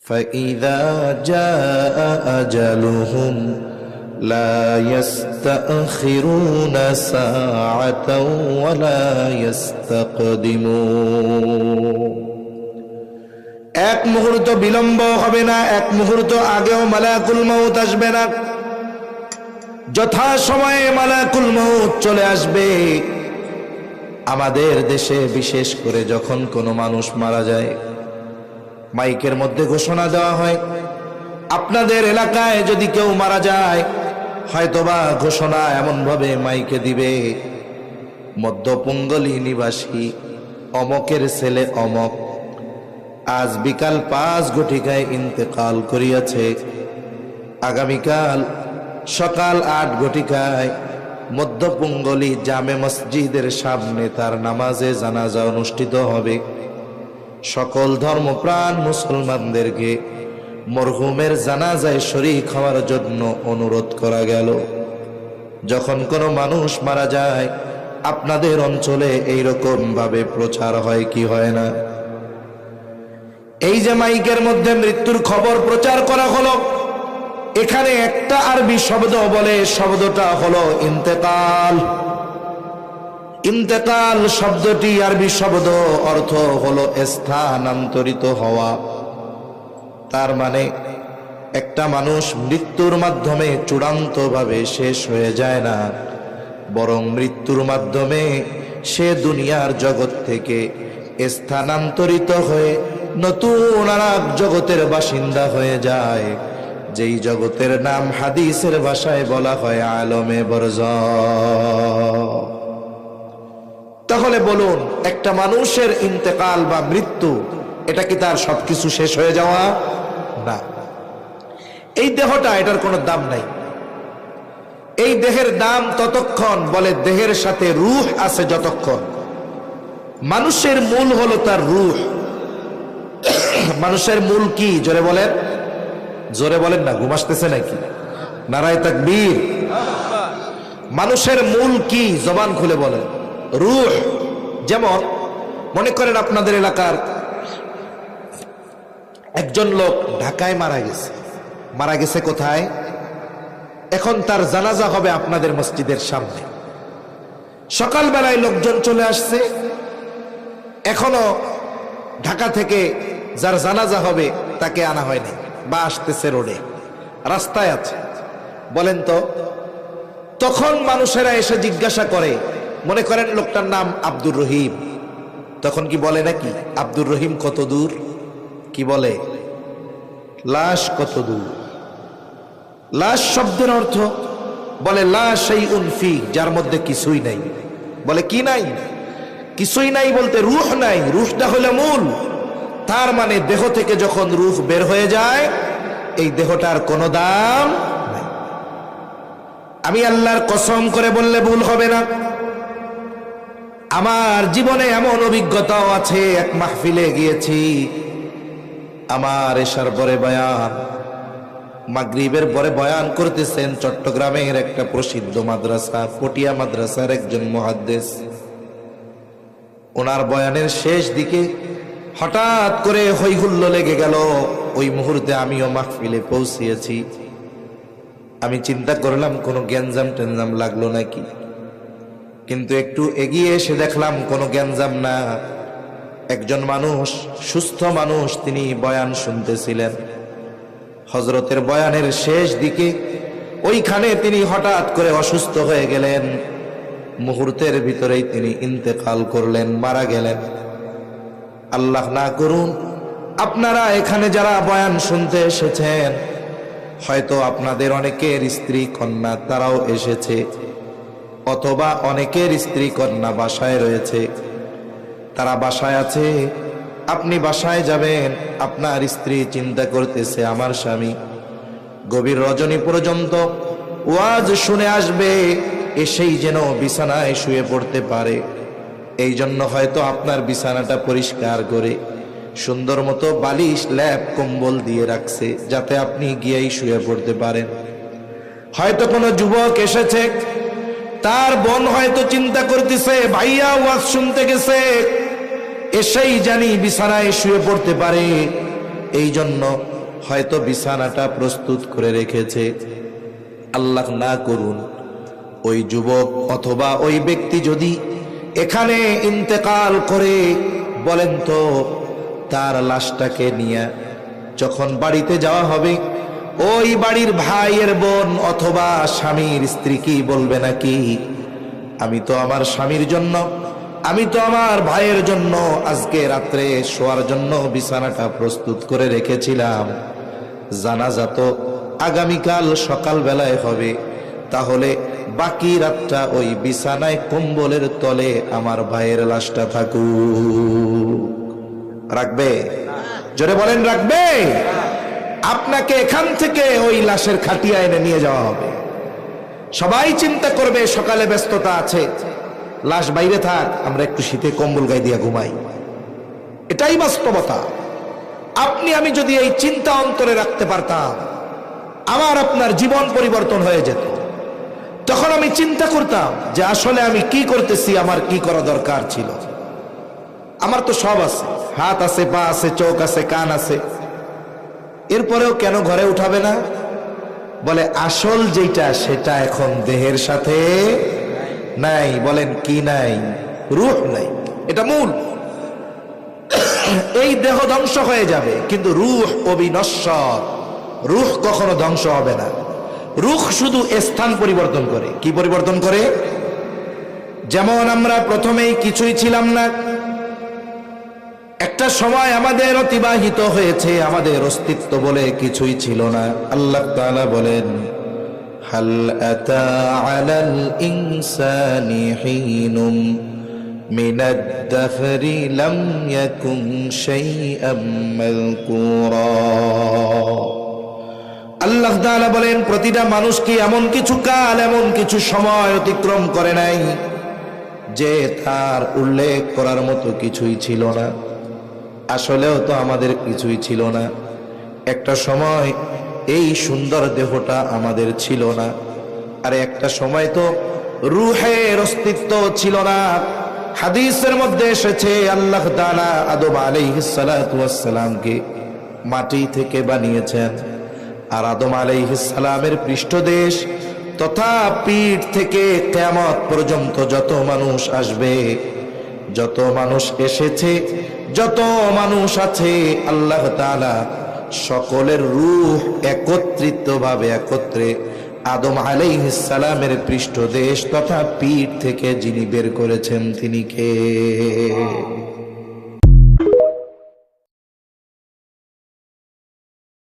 فإذا جاء أجلهم لا يستأخرون ساعة ولا يستقدمون। এক মুহূর্ত বিলম্ব হবে না, এক মুহূর্ত আগেও মালাকুল মউত আসবে না। যথা সময়ে মালাকুল মউত চলে আসবে। আমাদের দেশে বিশেষ করে যখন কোনো মানুষ মারা যায়, মাইকের মধ্যে ঘোষণা দেওয়া হয়, আপনাদের এলাকায় যদি কেউ মারা যায়, হয়তোবা ঘোষণা এমন ভাবে মাইকে দিবে, মধ্যপঙ্গলী নিবাসী অমকের ছেলে অমক আজ বিকাল 5 ঘটিকায় ইন্তেকাল করিয়াছে। আগামীকাল সকাল 8 ঘটিকায় মধ্যপঙ্গলী জামে মসজিদের সামনে তার নামাজে জানাজা অনুষ্ঠিত হবে। সকল ধর্মপ্রাণ মুসলমানদেরকে মরহুমের জানাজায় শরীক হওয়ার জন্য অনুরোধ করা গেল। যখন কোনো মানুষ মারা যায়, আপনাদের অঞ্চলে এইরকম ভাবে প্রচার হয় কি হয় না? এই যে মাইকের মধ্যে মৃত্যুর খবর প্রচার করা হলো, এখানে একটা আরবি শব্দ বলে, শব্দটা হলো ইন্তেকাল। ইন্তেকাল শব্দটি আরবি শব্দ, অর্থ হলো স্থানান্তরিত হওয়া। তার মানে একটা মানুষ মৃত্যুর মাধ্যমে চূড়ান্তভাবে শেষ হয়ে যায় না, বরং মৃত্যুর মাধ্যমে সে দুনিয়ার জগৎ থেকে স্থানান্তরিত হয়ে নতুন আর এক জগতের বাসিন্দা হয়ে যায়, যেই জগতের নাম হাদিসের ভাষায় বলা হয় আলমে বরজাখ। তাহলে বলুন, একটা মানুষের ইন্তেকাল বা মৃত্যু, এটা কি তার সবকিছু শেষ হয়ে যাওয়া? না। এই দেহটা, এটার কোনো দাম নাই। এই দেহের দাম ততক্ষণ, বলে দেহের সাথে রূহ আছে যতক্ষণ। মানুষের মূল হলো তার রূহ। মানুষের মূল কি? জোরে বলেন, জোরে বলেন না, ঘুম আসতেছে নাকি? নারায়ে তাকবীর। মানুষের মূল কি? জবান খুলে বলেন, রূহ। যেমন মনে করেন আপনাদের এলাকার একজন লোক ঢাকায় মারা গেছে। মারা গেছে কোথায়? এখন তার জানাজা হবে আপনাদের মসজিদের সামনে। সকালবেলায় লোকজন চলে আসছে, এখনো ঢাকা থেকে যার জানাজা হবে তাকে আনা হয়নি, বা আসতেছে, রোডে রাস্তায় আছে। বলেন তো, তখন মানুষেরা এসে জিজ্ঞাসা করে, মনে করেন লোকটার নাম আব্দুর রহিম, তখন কি বলে নাকি আব্দুর রহিম কত দূর? কি বলে? লাশ কত দূর। লাশ শব্দের অর্থ বলে লা শাইউন ফি, যার মধ্যে কিছুই নাই। বলে কি নাই? কিছুই নাই বলতে রূহ নাই। রূহটা হলো মূল। তার মানে দেহ থেকে যখন রূহ বের হয়ে যায়, এই দেহটার কোনো দাম নাই। আমি আল্লাহর কসম করে বললে ভুল হবে না, আমার জীবনে এমন অভিজ্ঞতাও আছে। এক মাহফিলে গিয়েছি, আমার এশার পরে বয়ান, মাগরিবের পরে বয়ান করতেছেন চট্টগ্রামের একটা প্রসিদ্ধ মাদ্রাসা, পটিয়া মাদ্রাসার একজন মুহাদ্দিস। ওনার বয়ানের শেষ দিকে হঠাৎ করে হই হুল্লো লেগে গেল। ওই মুহূর্তে আমিও মাহফিলে পৌঁছিয়েছি। আমি চিন্তা করলাম কোনো গ্যাঞ্জাম টেঞ্জাম লাগলো নাকি, কিন্তু একটু এগিয়ে এসে দেখলাম কোনো গ্যাঞ্জাম না। একজন মানুষ, সুস্থ মানুষ, তিনি বয়ান শুনতেছিলেন। হযরতের বয়ানের শেষ দিকে ওইখানে তিনি হঠাৎ করে অসুস্থ হয়ে গেলেন। মুহূর্তের ভিতরেই তিনি ইন্তেকাল করলেন, মারা গেলেন। আল্লাহ না করুন, আপনারা এখানে যারা বয়ান শুনতে এসেছেন, হয়তো আপনাদের অনেকের স্ত্রী কন্যা তারাও এসেছে, অথবা অনেকের স্ত্রী কন্যা বাসায় রয়েছে, তারা বাসায় আছে। আপনি বাসায় যাবেন, আপনার স্ত্রী চিন্তা করতেছে আমার স্বামী গভীর রজনী পর্যন্ত ওয়াজ শুনে আসবে, এসেই যেন বিছানায় শুয়ে পড়তে পারে। এই জন্য হয়তো আপনার বিছানাটা পরিষ্কার করে সুন্দর মতো বালিশ, ল্যাপ, কম্বল দিয়ে রাখছে, যাতে আপনি গিয়েই শুয়ে পড়তে পারেন। হয়তো কোনো যুবক এসেছে, তার বোন হয়তো চিন্তা করতেছে ভাইয়া ওয়াজ শুনতে গেছে, এসেই জানি বিছানায় শুয়ে পড়তে পারে, এই জন্য হয়তো বিছানাটা প্রস্তুত করে রেখেছে। আল্লাহ না করুন ওই যুবক অথবা ওই ব্যক্তি যদি এখানে ইন্তেকাল করে, বলেন তো তার লাশটাকে নিয়ে যখন বাড়িতে যাওয়া হবে, ওই বাড়ির ভাইয়ের বোন অথবা স্বামীর স্ত্রী কি বলবে নাকি, আমি তো আমার স্বামীর জন্য, আমি তো আমার ভাইয়ের জন্য আজকে রাত্রে শোয়ার জন্য বিছানাটা প্রস্তুত করে রেখেছিলাম, জানাজা তো আগামীকাল সকাল বেলায় হবে, তাহলে বাকি রাতটা ওই বিছানায় কম্বলের তলে আমার ভাইয়ের লাশটা থাকুক। রাখবে? জোরে বলেন, রাখবে? আপনাকে এখান থেকে ওই লাশের খাটিয়া এনে নিয়ে যাওয়া হবে। সবাই চিন্তা করবে সকালে ব্যস্ততা আছে, লাশ বাইরে থাক, আমরা একটু শীতে কম্বল গায়ে দিয়ে ঘুমাই। এটাই বাস্তবতা। আপনি আমি যদি এই চিন্তা অন্তরে রাখতে পারতাম, আমার আপনার জীবন পরিবর্তন হয়ে যেত। তখন আমি চিন্তা করতাম যে আসলে আমি কি করতেছি, আমার কি করা দরকার ছিল। আমার তো সব আছে, হাত আছে, পা আছে, চোখ আছে, কান আছে, এরপরেও কেন ঘরে উঠাবে না? বলে আসল যেটা সেটা এখন দেহের সাথে নাই। বলেন কি নাই? রূহ নাই, এটা মূল। এই দেহ ধ্বংস হয়ে যাবে কিন্তু রূহ অবিনশ্বর, রূহ কখনো ধ্বংস হবে না। রূহ শুধু স্থান পরিবর্তন করে। কি পরিবর্তন করে? যেমন আমরা প্রথমেই কিছুই ছিলাম না, একটা সময় আমাদের অতিবাহিত হয়েছে, আমাদের অস্তিত্ব বলে কিছুই ছিল না। আল্লাহ তাআলা বলেন, হাল আতা আলাল ইনসানি হিনুম মিনাদ দাহরি লাম ইয়াকুন শাইআম মাযকুরা। আল্লাহ তাআলা বলেন, প্রতিটা মানুষ কি এমন কিছু কাল, এমন কিছু সময় অতিক্রম করে নাই যে তার উল্লেখ করার মতো কিছুই ছিল না? আসলেও তো আমাদের কিছুই ছিল না। একটা সময় এই সুন্দর দেহটা আমাদের ছিল না, আর একটা সময় তো রূহের অস্তিত্ব ছিল না। হাদিসের মধ্যে এসেছে আল্লাহ তাআলা আদম আলাইহিস সালাতু ওয়াস সালামকে মাটি থেকে বানিয়েছেন, আর আদম আলাইহিস সালামের পৃষ্ঠদেশ তথা পিঠ থেকে কিয়ামত পর্যন্ত যত মানুষ আসবে, যত মানুষ এসেছে, যত মানুষ আছে, আল্লাহ তাআলা সকলের রূহ একত্রিতভাবে একত্রে আদম আলাইহিস সালামের পৃষ্ঠদেশ তথা পিঠ থেকে যিনি বের করেছেন তিনি কে?